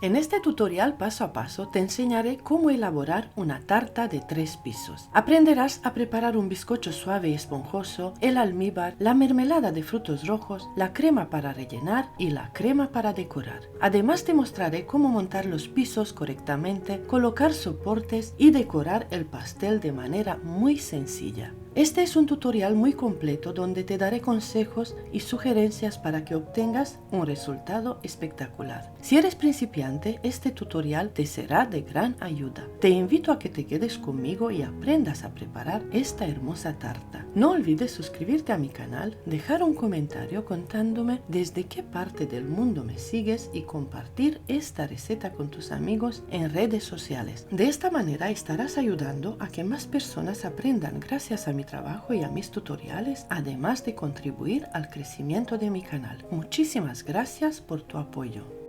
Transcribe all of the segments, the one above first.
En este tutorial paso a paso te enseñaré cómo elaborar una tarta de 3 pisos. Aprenderás a preparar un bizcocho suave y esponjoso, el almíbar, la mermelada de frutos rojos, la crema para rellenar y la crema para decorar. Además te mostraré cómo montar los pisos correctamente, colocar soportes y decorar el pastel de manera muy sencilla. Este es un tutorial muy completo donde te daré consejos y sugerencias para que obtengas un resultado espectacular. Si eres principiante, este tutorial te será de gran ayuda. Te invito a que te quedes conmigo y aprendas a preparar esta hermosa tarta. No olvides suscribirte a mi canal, dejar un comentario contándome desde qué parte del mundo me sigues y compartir esta receta con tus amigos en redes sociales. De esta manera estarás ayudando a que más personas aprendan gracias a mi trabajo y a mis tutoriales, además de contribuir al crecimiento de mi canal. Muchísimas gracias por tu apoyo.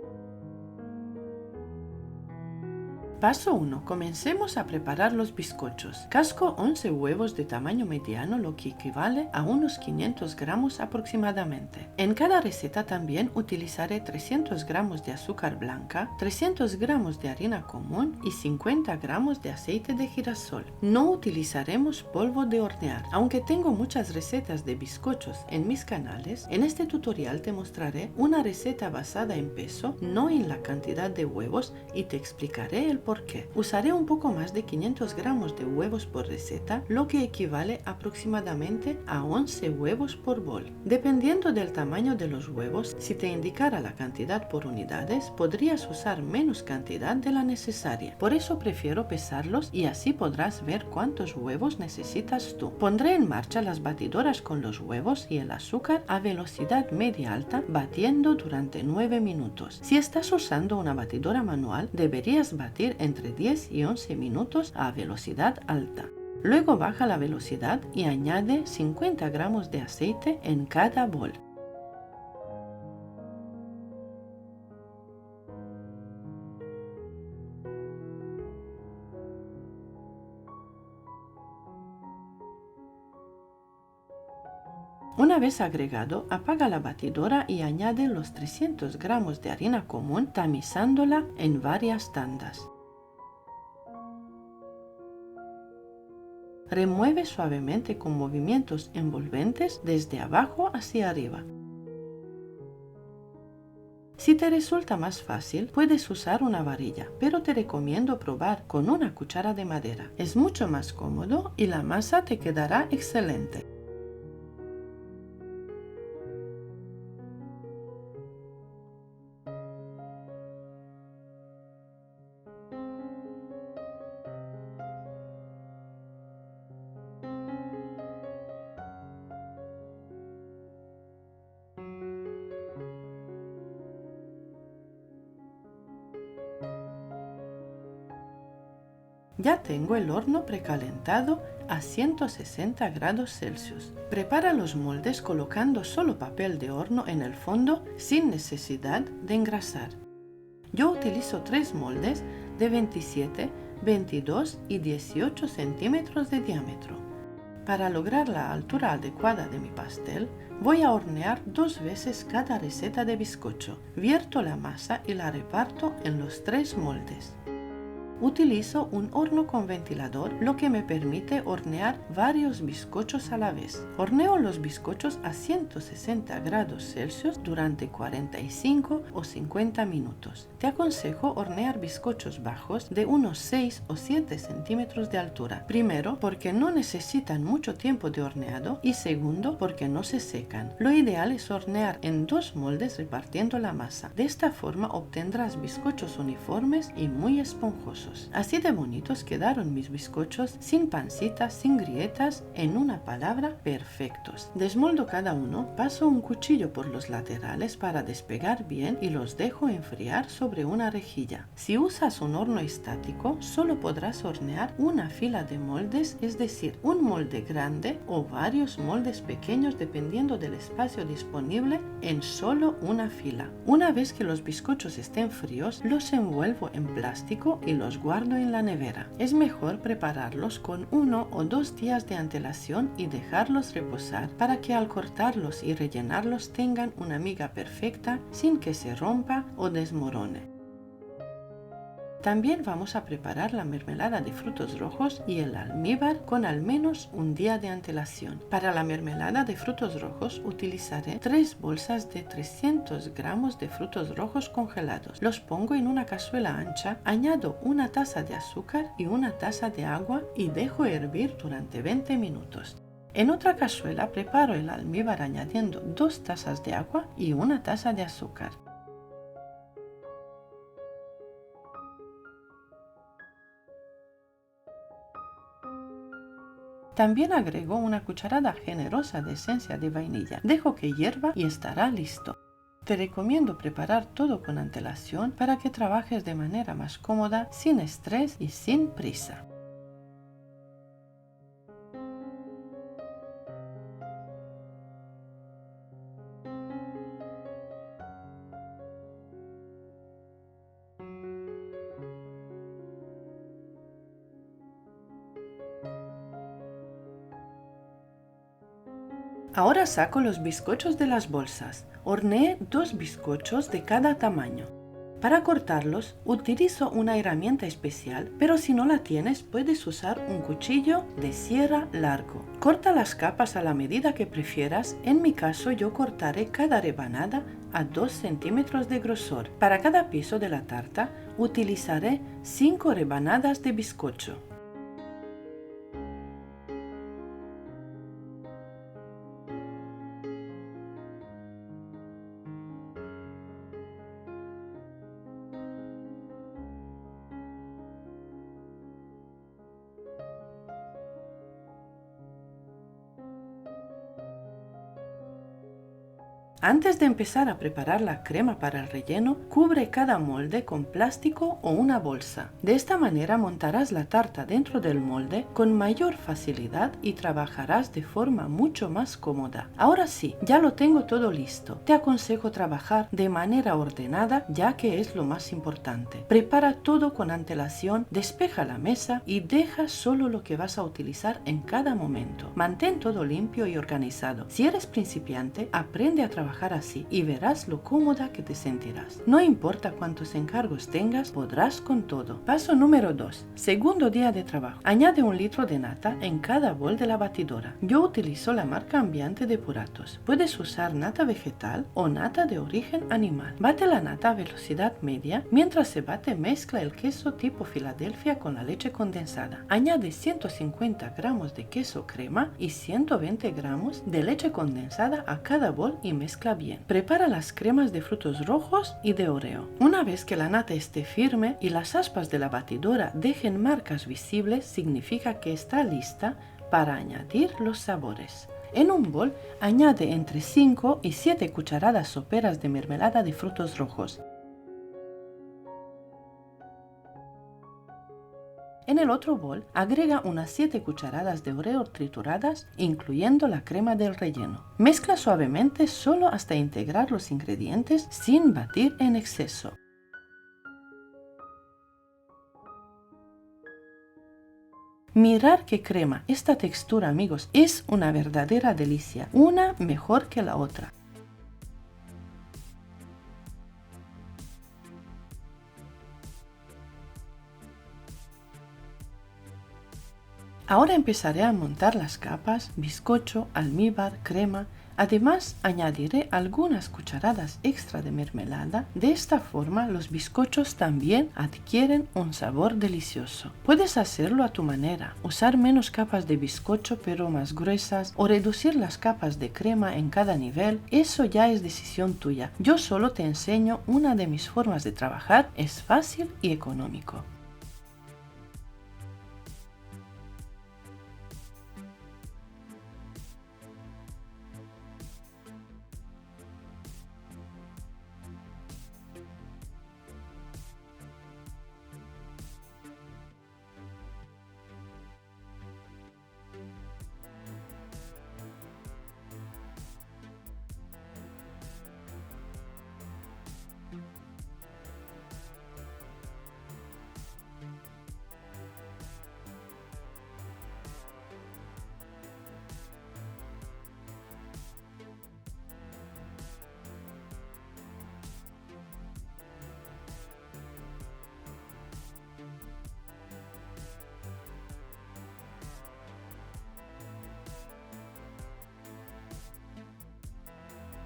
Paso 1. Comencemos a preparar los bizcochos. Casco 11 huevos de tamaño mediano, lo que equivale a unos 500 gramos aproximadamente. En cada receta también utilizaré 300 gramos de azúcar blanca, 300 gramos de harina común y 50 gramos de aceite de girasol. No utilizaremos polvo de hornear. Aunque tengo muchas recetas de bizcochos en mis canales, en este tutorial te mostraré una receta basada en peso, no en la cantidad de huevos, y te explicaré el porqué. Usaré un poco más de 500 gramos de huevos por receta, lo que equivale aproximadamente a 11 huevos por bol. Dependiendo del tamaño de los huevos, si te indicara la cantidad por unidades, podrías usar menos cantidad de la necesaria. Por eso prefiero pesarlos y así podrás ver cuántos huevos necesitas tú. Pondré en marcha las batidoras con los huevos y el azúcar a velocidad media-alta, batiendo durante 9 minutos. Si estás usando una batidora manual, deberías batir entre 10 y 11 minutos a velocidad alta. Luego baja la velocidad y añade 50 gramos de aceite en cada bol. Una vez agregado, apaga la batidora y añade los 300 gramos de harina común, tamizándola en varias tandas. Remueve suavemente con movimientos envolventes desde abajo hacia arriba. Si te resulta más fácil, puedes usar una varilla, pero te recomiendo probar con una cuchara de madera. Es mucho más cómodo y la masa te quedará excelente. Ya tengo el horno precalentado a 160 grados Celsius. Prepara los moldes colocando solo papel de horno en el fondo sin necesidad de engrasar. Yo utilizo 3 moldes de 27, 22 y 18 centímetros de diámetro. Para lograr la altura adecuada de mi pastel, voy a hornear 2 veces cada receta de bizcocho. Vierto la masa y la reparto en los 3 moldes. Utilizo un horno con ventilador, lo que me permite hornear varios bizcochos a la vez. Horneo los bizcochos a 160 grados Celsius durante 45 o 50 minutos. Te aconsejo hornear bizcochos bajos de unos 6 o 7 centímetros de altura. Primero, porque no necesitan mucho tiempo de horneado, y segundo, porque no se secan. Lo ideal es hornear en 2 moldes repartiendo la masa. De esta forma obtendrás bizcochos uniformes y muy esponjosos. Así de bonitos quedaron mis bizcochos, sin pancitas, sin grietas, en una palabra, perfectos. Desmoldo cada uno, paso un cuchillo por los laterales para despegar bien y los dejo enfriar sobre una rejilla. Si usas un horno estático, solo podrás hornear una fila de moldes, es decir, un molde grande o varios moldes pequeños dependiendo del espacio disponible en solo una fila. Una vez que los bizcochos estén fríos, los envuelvo en plástico y los guardo en la nevera. Es mejor prepararlos con 1 o 2 días de antelación y dejarlos reposar para que al cortarlos y rellenarlos tengan una miga perfecta sin que se rompa o desmorone. También vamos a preparar la mermelada de frutos rojos y el almíbar con al menos un día de antelación. Para la mermelada de frutos rojos utilizaré 3 bolsas de 300 gramos de frutos rojos congelados. Los pongo en una cazuela ancha, añado una taza de azúcar y una taza de agua y dejo hervir durante 20 minutos. En otra cazuela preparo el almíbar añadiendo 2 tazas de agua y una taza de azúcar. También agrego una cucharada generosa de esencia de vainilla. Dejo que hierva y estará listo. Te recomiendo preparar todo con antelación para que trabajes de manera más cómoda, sin estrés y sin prisa. Ahora saco los bizcochos de las bolsas. Horneé 2 bizcochos de cada tamaño. Para cortarlos utilizo una herramienta especial, pero si no la tienes puedes usar un cuchillo de sierra largo. Corta las capas a la medida que prefieras. En mi caso yo cortaré cada rebanada a 2 centímetros de grosor. Para cada piso de la tarta utilizaré 5 rebanadas de bizcocho. Antes de empezar a preparar la crema para el relleno, cubre cada molde con plástico o una bolsa. De esta manera montarás la tarta dentro del molde con mayor facilidad y trabajarás de forma mucho más cómoda. Ahora sí, ya lo tengo todo listo. Te aconsejo trabajar de manera ordenada, ya que es lo más importante. Prepara todo con antelación, despeja la mesa y deja solo lo que vas a utilizar en cada momento. Mantén todo limpio y organizado. Si eres principiante, aprende a trabajar así y verás lo cómoda que te sentirás. No importa cuántos encargos tengas, podrás con todo. Paso número 2. Segundo día de trabajo. Añade 1 litro de nata en cada bol de la batidora. Yo utilizo la marca Ambiente de Puratos. Puedes usar nata vegetal o nata de origen animal. Bate la nata a velocidad media. Mientras se bate, mezcla el queso tipo Filadelfia con la leche condensada. Añade 150 gramos de queso crema y 120 gramos de leche condensada a cada bol y mezcla bien. Prepara las cremas de frutos rojos y de Oreo. Una vez que la nata esté firme y las aspas de la batidora dejen marcas visibles, significa que está lista para añadir los sabores. En un bol, añade entre 5 y 7 cucharadas soperas de mermelada de frutos rojos. En el otro bol, agrega unas 7 cucharadas de Oreo trituradas, incluyendo la crema del relleno. Mezcla suavemente solo hasta integrar los ingredientes sin batir en exceso. Mirar qué crema. Esta textura, amigos, es una verdadera delicia, una mejor que la otra. Ahora empezaré a montar las capas, bizcocho, almíbar, crema. Además, añadiré algunas cucharadas extra de mermelada. De esta forma, los bizcochos también adquieren un sabor delicioso. Puedes hacerlo a tu manera, usar menos capas de bizcocho pero más gruesas o reducir las capas de crema en cada nivel. Eso ya es decisión tuya. Yo solo te enseño una de mis formas de trabajar. Es fácil y económico.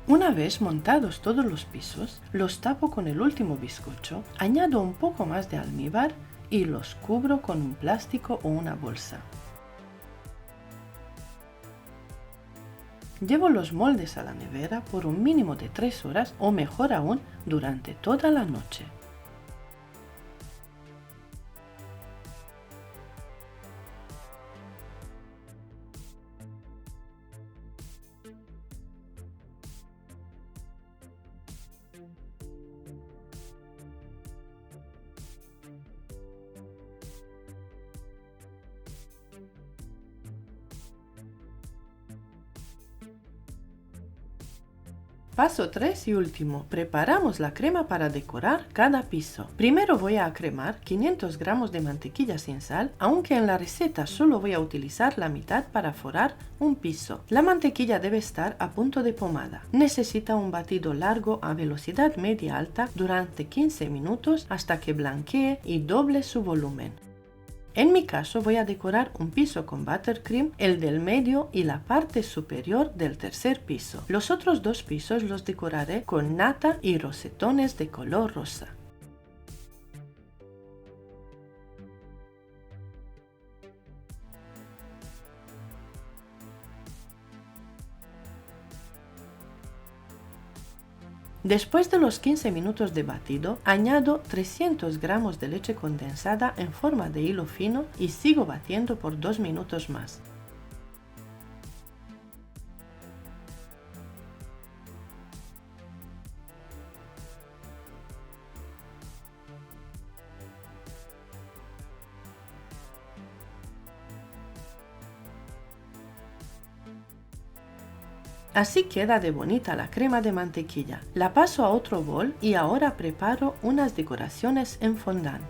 Una vez montados todos los pisos, los tapo con el último bizcocho, añado un poco más de almíbar y los cubro con un plástico o una bolsa. Llevo los moldes a la nevera por un mínimo de 3 horas o mejor aún, durante toda la noche. Paso 3 y último, preparamos la crema para decorar cada piso. Primero voy a cremar 500 gramos de mantequilla sin sal, aunque en la receta solo voy a utilizar la mitad para forrar un piso. La mantequilla debe estar a punto de pomada. Necesita un batido largo a velocidad media alta durante 15 minutos hasta que blanquee y doble su volumen. En mi caso voy a decorar un piso con buttercream, el del medio y la parte superior del tercer piso. Los otros dos pisos los decoraré con nata y rosetones de color rosa. Después de los 15 minutos de batido, añado 300 gramos de leche condensada en forma de hilo fino y sigo batiendo por 2 minutos más. Así queda de bonita la crema de mantequilla. La paso a otro bol y ahora preparo unas decoraciones en fondant.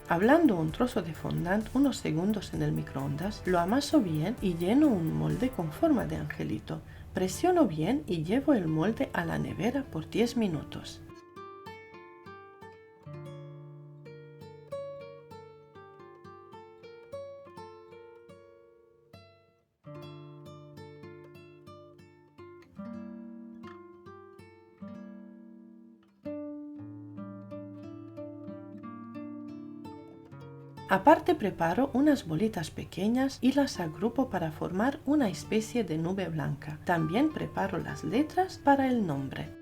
Ablando un trozo de fondant unos segundos en el microondas, lo amaso bien y lleno un molde con forma de angelito. Presiono bien y llevo el molde a la nevera por 10 minutos. Aparte preparo unas bolitas pequeñas y las agrupo para formar una especie de nube blanca. También preparo las letras para el nombre.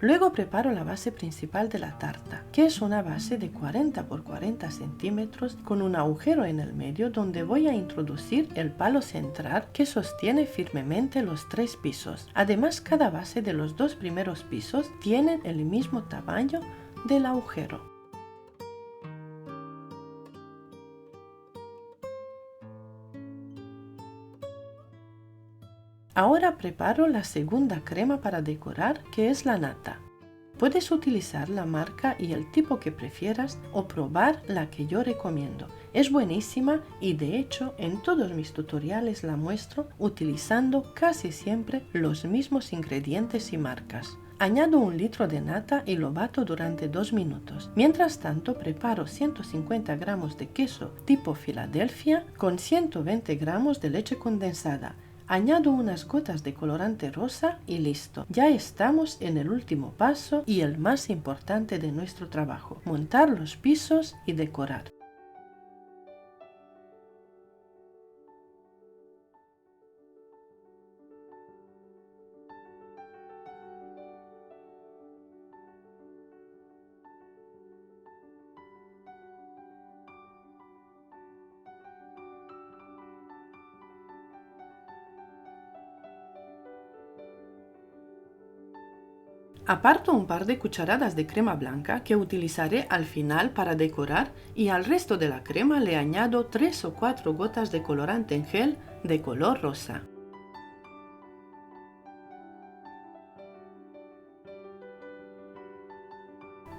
Luego preparo la base principal de la tarta, que es una base de 40 por 40 centímetros con un agujero en el medio donde voy a introducir el palo central que sostiene firmemente los 3 pisos. Además, cada base de los 2 primeros pisos tienen el mismo tamaño del agujero. Ahora preparo la segunda crema para decorar, que es la nata. Puedes utilizar la marca y el tipo que prefieras o probar la que yo recomiendo. Es buenísima y de hecho en todos mis tutoriales la muestro utilizando casi siempre los mismos ingredientes y marcas. Añado 1 litro de nata y lo bato durante 2 minutos. Mientras tanto preparo 150 gramos de queso tipo Filadelfia con 120 gramos de leche condensada. Añado unas gotas de colorante rosa y listo. Ya estamos en el último paso y el más importante de nuestro trabajo: montar los pisos y decorar. Aparto un par de cucharadas de crema blanca que utilizaré al final para decorar y al resto de la crema le añado 3 o 4 gotas de colorante en gel de color rosa.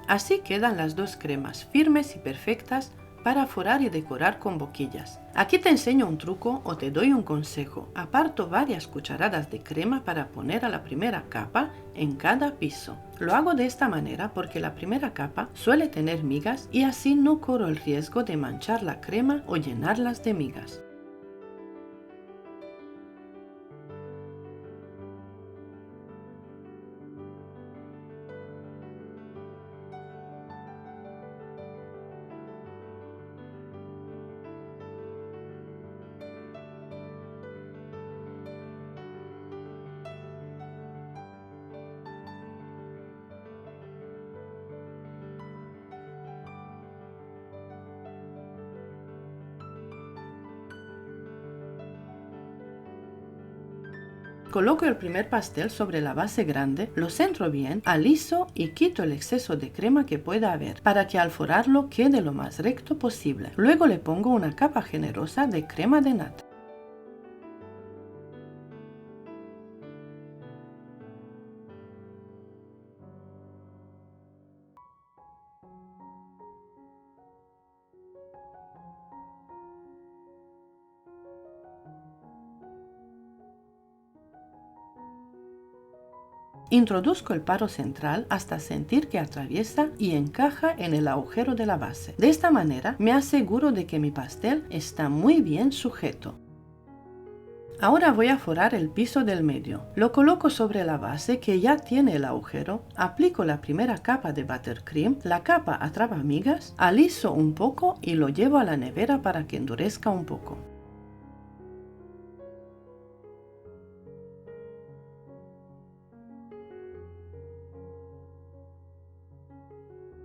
Así quedan las dos cremas firmes y perfectas para forrar y decorar con boquillas. Aquí te enseño un truco o te doy un consejo. Aparto varias cucharadas de crema para poner a la primera capa en cada piso. Lo hago de esta manera porque la primera capa suele tener migas y así no corro el riesgo de manchar la crema o llenarlas de migas. Coloco el primer pastel sobre la base grande, lo centro bien, aliso y quito el exceso de crema que pueda haber, para que al forrarlo quede lo más recto posible. Luego le pongo una capa generosa de crema de nata. Introduzco el paro central hasta sentir que atraviesa y encaja en el agujero de la base. De esta manera me aseguro de que mi pastel está muy bien sujeto. Ahora voy a forrar el piso del medio. Lo coloco sobre la base que ya tiene el agujero, aplico la primera capa de buttercream, la capa atrapa migas, aliso un poco y lo llevo a la nevera para que endurezca un poco.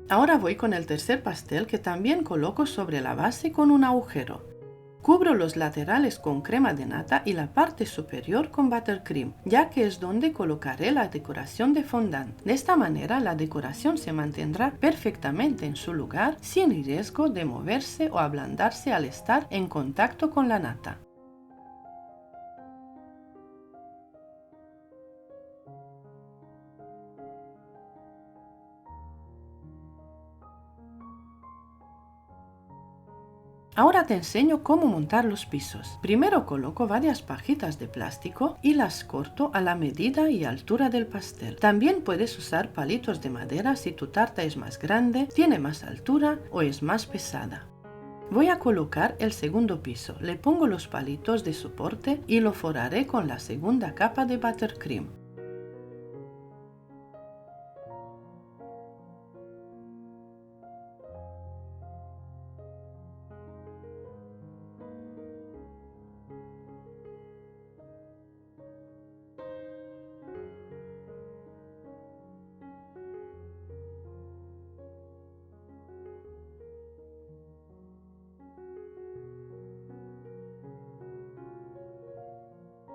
Ahora voy con el tercer pastel que también coloco sobre la base con un agujero. Cubro los laterales con crema de nata y la parte superior con buttercream, ya que es donde colocaré la decoración de fondant. De esta manera la decoración se mantendrá perfectamente en su lugar sin riesgo de moverse o ablandarse al estar en contacto con la nata. Ahora te enseño cómo montar los pisos. Primero coloco varias pajitas de plástico y las corto a la medida y altura del pastel. También puedes usar palitos de madera si tu tarta es más grande, tiene más altura o es más pesada. Voy a colocar el segundo piso, le pongo los palitos de soporte y lo forraré con la segunda capa de buttercream.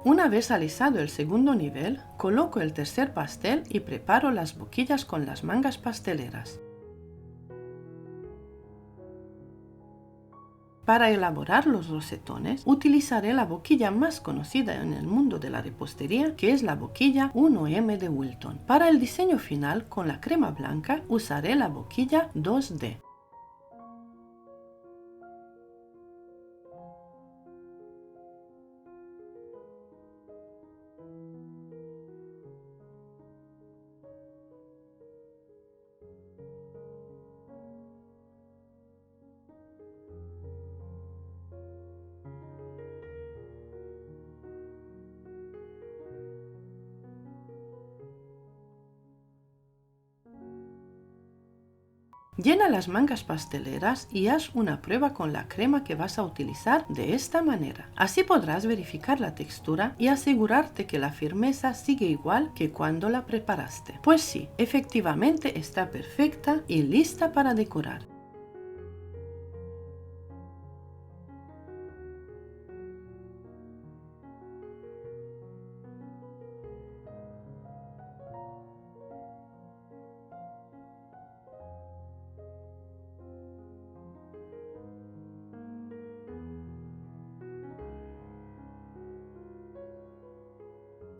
Una vez alisado el segundo nivel, coloco el tercer pastel y preparo las boquillas con las mangas pasteleras. Para elaborar los rosetones, utilizaré la boquilla más conocida en el mundo de la repostería, que es la boquilla 1M de Wilton. Para el diseño final, con la crema blanca, usaré la boquilla 2D. Llena las mangas pasteleras y haz una prueba con la crema que vas a utilizar de esta manera. Así podrás verificar la textura y asegurarte que la firmeza sigue igual que cuando la preparaste. Pues sí, efectivamente está perfecta y lista para decorar.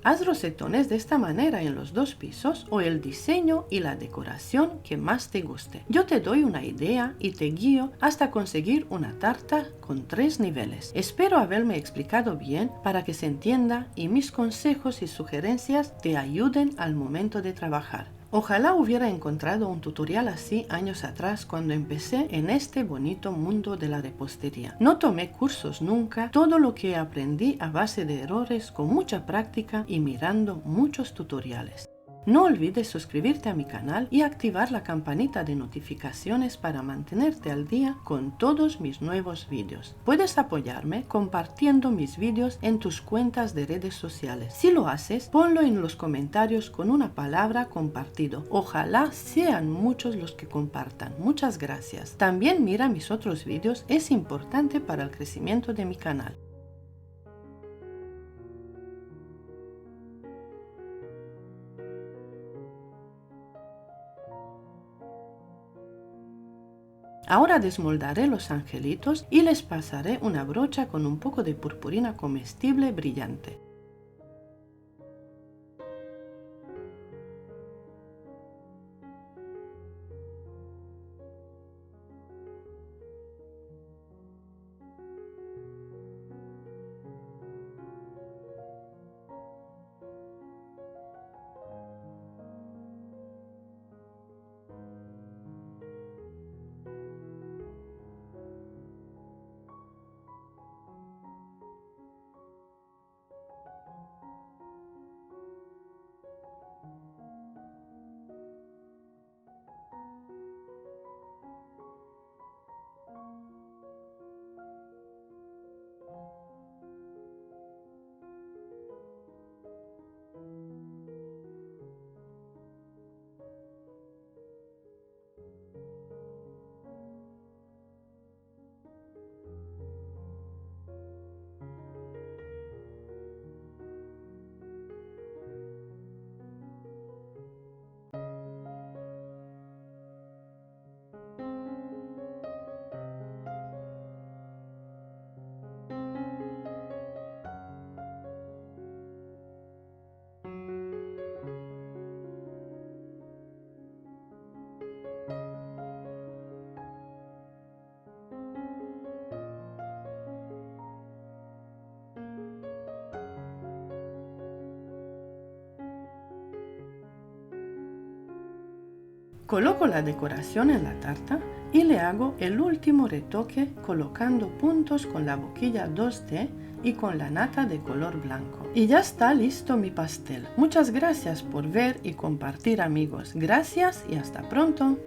Haz rosetones de esta manera en los 2 pisos o el diseño y la decoración que más te guste. Yo te doy una idea y te guío hasta conseguir una tarta con 3 niveles. Espero haberme explicado bien para que se entienda y mis consejos y sugerencias te ayuden al momento de trabajar. Ojalá hubiera encontrado un tutorial así años atrás cuando empecé en este bonito mundo de la repostería. No tomé cursos nunca, todo lo que aprendí a base de errores con mucha práctica y mirando muchos tutoriales. No olvides suscribirte a mi canal y activar la campanita de notificaciones para mantenerte al día con todos mis nuevos vídeos. Puedes apoyarme compartiendo mis vídeos en tus cuentas de redes sociales. Si lo haces, ponlo en los comentarios con una palabra compartido. Ojalá sean muchos los que compartan. Muchas gracias. También mira mis otros vídeos, es importante para el crecimiento de mi canal. Ahora desmoldaré los angelitos y les pasaré una brocha con un poco de purpurina comestible brillante. Coloco la decoración en la tarta y le hago el último retoque colocando puntos con la boquilla 2D y con la nata de color blanco. Y ya está listo mi pastel. Muchas gracias por ver y compartir, amigos. Gracias y hasta pronto.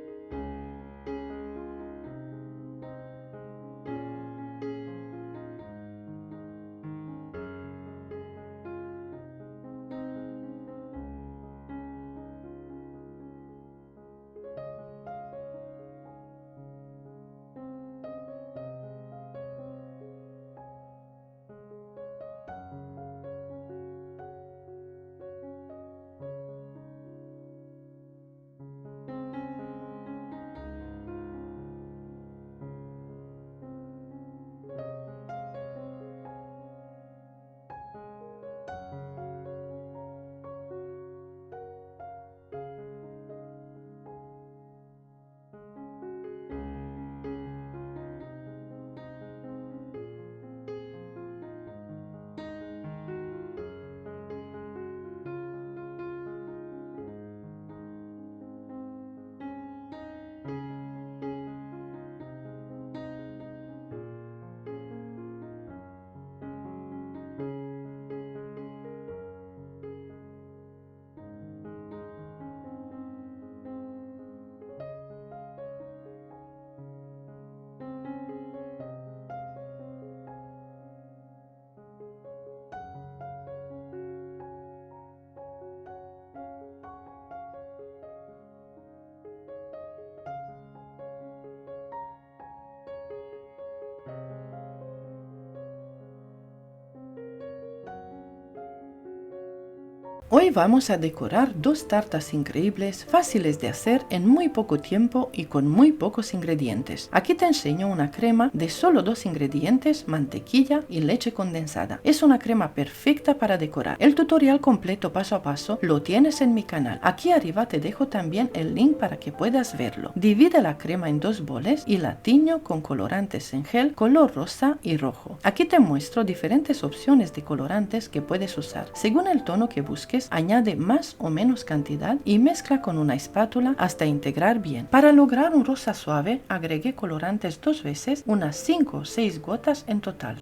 Hoy vamos a decorar dos tartas increíbles, fáciles de hacer en muy poco tiempo y con muy pocos ingredientes. Aquí te enseño una crema de solo dos ingredientes, mantequilla y leche condensada. Es una crema perfecta para decorar. El tutorial completo paso a paso lo tienes en mi canal. Aquí arriba te dejo también el link para que puedas verlo. Divide la crema en dos boles y la tiño con colorantes en gel color rosa y rojo. Aquí te muestro diferentes opciones de colorantes que puedes usar. Según el tono que busques, añade más o menos cantidad y mezcla con una espátula hasta integrar bien. Para lograr un rosa suave, agregué colorantes dos veces, unas 5 o 6 gotas en total.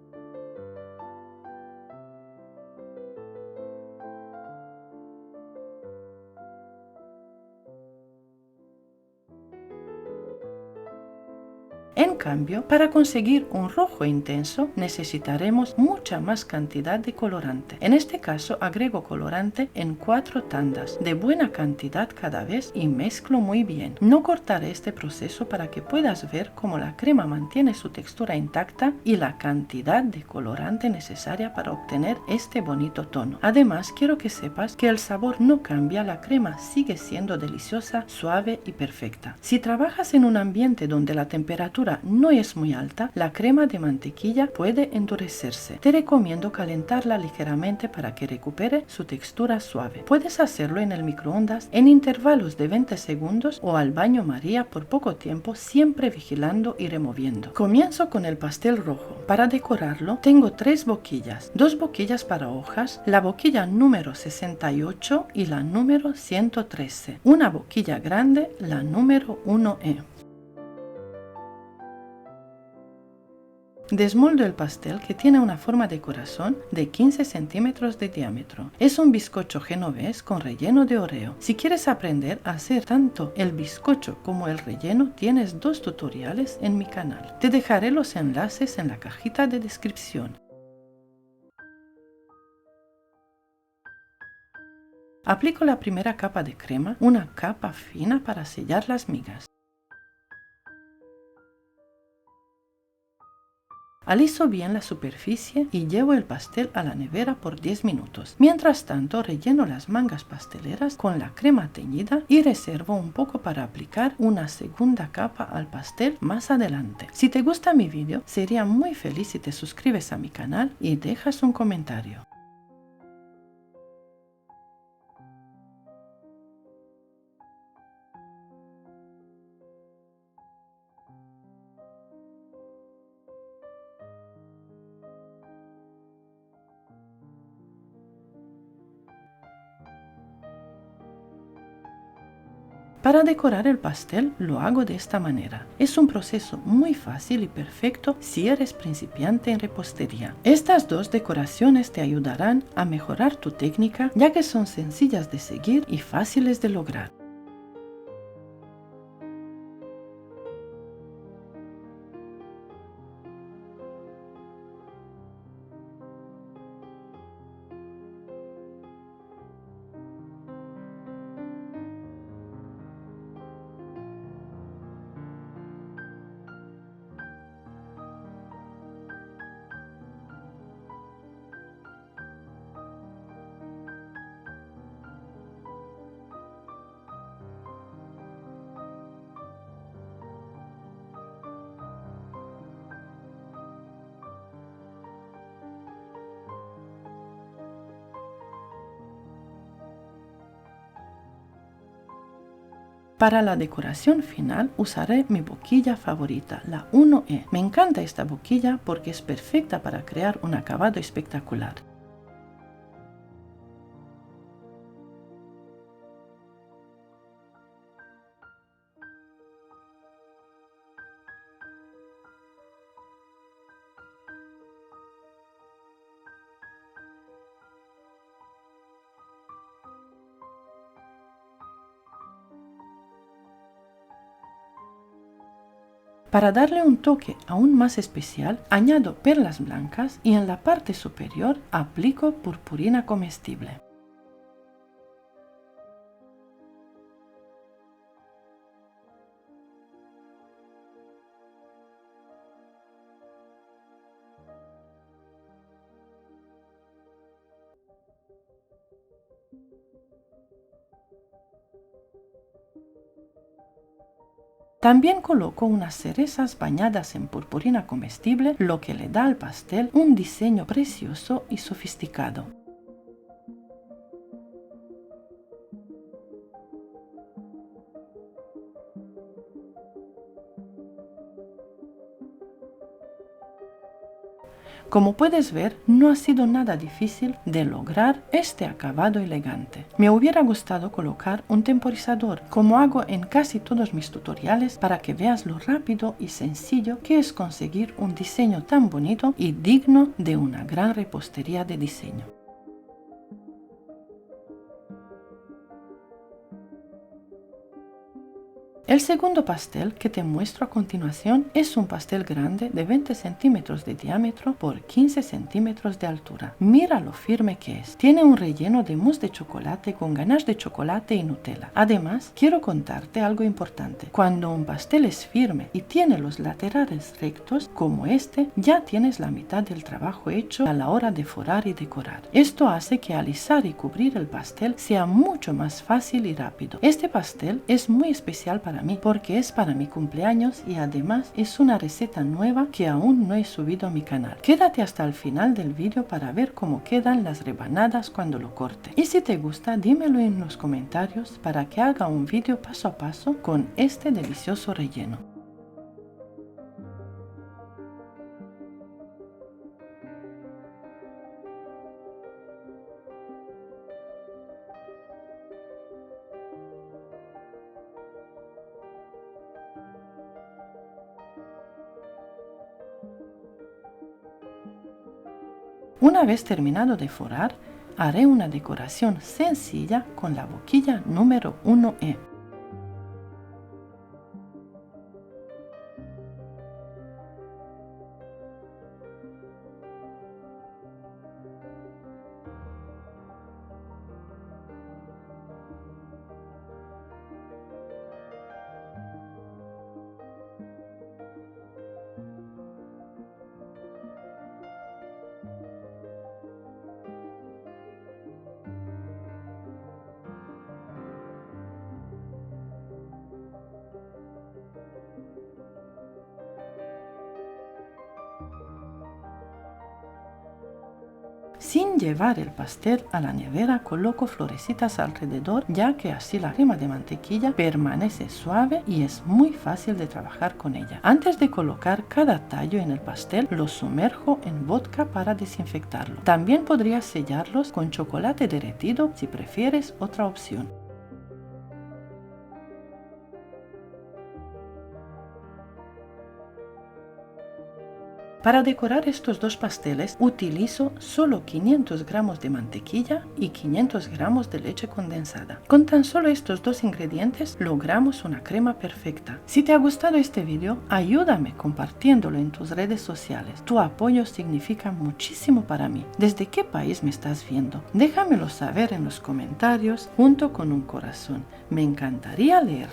En cambio, para conseguir un rojo intenso necesitaremos mucha más cantidad de colorante. En este caso agrego colorante en 4 tandas, de buena cantidad cada vez y mezclo muy bien. No cortaré este proceso para que puedas ver cómo la crema mantiene su textura intacta y la cantidad de colorante necesaria para obtener este bonito tono. Además, quiero que sepas que el sabor no cambia, la crema sigue siendo deliciosa, suave y perfecta. Si trabajas en un ambiente donde la temperatura no es muy alta, la crema de mantequilla puede endurecerse. Te recomiendo calentarla ligeramente para que recupere su textura suave. Puedes hacerlo en el microondas en intervalos de 20 segundos o al baño María por poco tiempo, siempre vigilando y removiendo. Comienzo con el pastel rojo. Para decorarlo tengo 3 boquillas, 2 boquillas para hojas, la boquilla número 68 y la número 113, una boquilla grande, la número 1E. Desmoldo el pastel, que tiene una forma de corazón de 15 centímetros de diámetro. Es un bizcocho genovés con relleno de Oreo. Si quieres aprender a hacer tanto el bizcocho como el relleno, tienes 2 tutoriales en mi canal. Te dejaré los enlaces en la cajita de descripción. Aplico la primera capa de crema, una capa fina para sellar las migas. Aliso bien la superficie y llevo el pastel a la nevera por 10 minutos. Mientras tanto, relleno las mangas pasteleras con la crema teñida y reservo un poco para aplicar una segunda capa al pastel más adelante. Si te gusta mi vídeo, sería muy feliz si te suscribes a mi canal y dejas un comentario. Para decorar el pastel lo hago de esta manera. Es un proceso muy fácil y perfecto si eres principiante en repostería. Estas 2 decoraciones te ayudarán a mejorar tu técnica, ya que son sencillas de seguir y fáciles de lograr. Para la decoración final usaré mi boquilla favorita, la 1E. Me encanta esta boquilla porque es perfecta para crear un acabado espectacular. Para darle un toque aún más especial, añado perlas blancas y en la parte superior aplico purpurina comestible. También coloco unas cerezas bañadas en purpurina comestible, lo que le da al pastel un diseño precioso y sofisticado. Como puedes ver, no ha sido nada difícil de lograr este acabado elegante. Me hubiera gustado colocar un temporizador, como hago en casi todos mis tutoriales, para que veas lo rápido y sencillo que es conseguir un diseño tan bonito y digno de una gran repostería de diseño. El segundo pastel que te muestro a continuación es un pastel grande de 20 centímetros de diámetro por 15 centímetros de altura. Mira lo firme que es. Tiene un relleno de mousse de chocolate con ganache de chocolate y Nutella. Además, quiero contarte algo importante. Cuando un pastel es firme y tiene los laterales rectos, como este, ya tienes la mitad del trabajo hecho a la hora de forrar y decorar. Esto hace que alisar y cubrir el pastel sea mucho más fácil y rápido. Este pastel es muy especial para mí porque es para mi cumpleaños y además es una receta nueva que aún no he subido a mi canal. Quédate hasta el final del vídeo para ver cómo quedan las rebanadas cuando lo corte. Y si te gusta, dímelo en los comentarios para que haga un vídeo paso a paso con este delicioso relleno. Una vez terminado de forrar, haré una decoración sencilla con la boquilla número 1E. Sin llevar el pastel a la nevera, coloco florecitas alrededor, ya que así la crema de mantequilla permanece suave y es muy fácil de trabajar con ella. Antes de colocar cada tallo en el pastel, los sumerjo en vodka para desinfectarlo. También podrías sellarlos con chocolate derretido si prefieres otra opción. Para decorar estos dos pasteles utilizo solo 500 gramos de mantequilla y 500 gramos de leche condensada. Con tan solo estos dos ingredientes logramos una crema perfecta. Si te ha gustado este vídeo, ayúdame compartiéndolo en tus redes sociales. Tu apoyo significa muchísimo para mí. ¿Desde qué país me estás viendo? Déjamelo saber en los comentarios junto con un corazón. Me encantaría leer.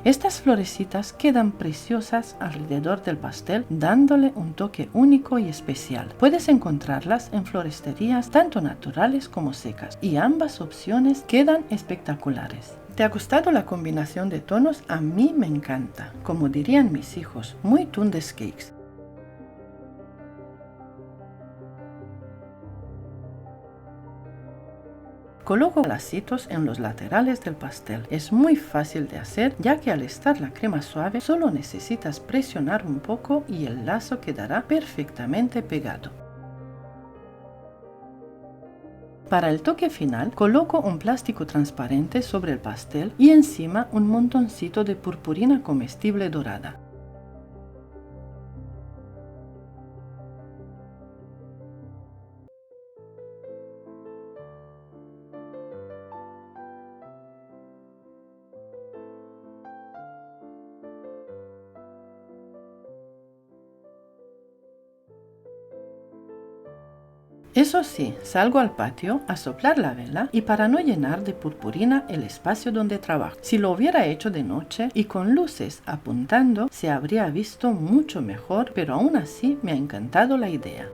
Estas florecitas quedan preciosas alrededor del pastel, dándole un toque único y especial. Puedes encontrarlas en floristerías tanto naturales como secas, y ambas opciones quedan espectaculares. ¿Te ha gustado la combinación de tonos? A mí me encanta. Como dirían mis hijos, muy tundes cakes. Coloco lacitos en los laterales del pastel. Es muy fácil de hacer, ya que al estar la crema suave solo necesitas presionar un poco y el lazo quedará perfectamente pegado. Para el toque final, coloco un plástico transparente sobre el pastel y encima un montoncito de purpurina comestible dorada. Eso sí, salgo al patio a soplar la vela y para no llenar de purpurina el espacio donde trabajo. Si lo hubiera hecho de noche y con luces apuntando, se habría visto mucho mejor, pero aún así me ha encantado la idea.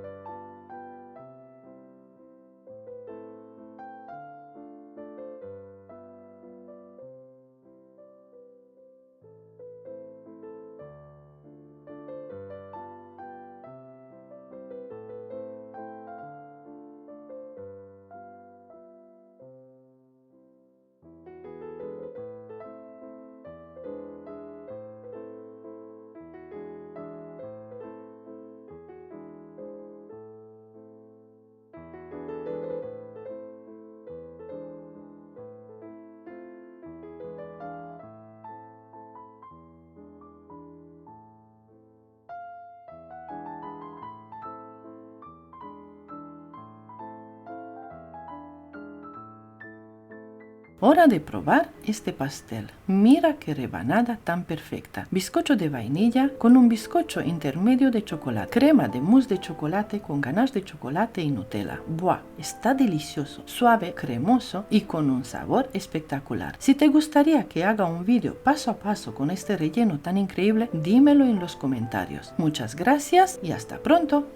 Hora de probar este pastel. Mira qué rebanada tan perfecta. Bizcocho de vainilla con un bizcocho intermedio de chocolate. Crema de mousse de chocolate con ganache de chocolate y Nutella. ¡Buah! Está delicioso, suave, cremoso y con un sabor espectacular. Si te gustaría que haga un vídeo paso a paso con este relleno tan increíble, dímelo en los comentarios. Muchas gracias y hasta pronto.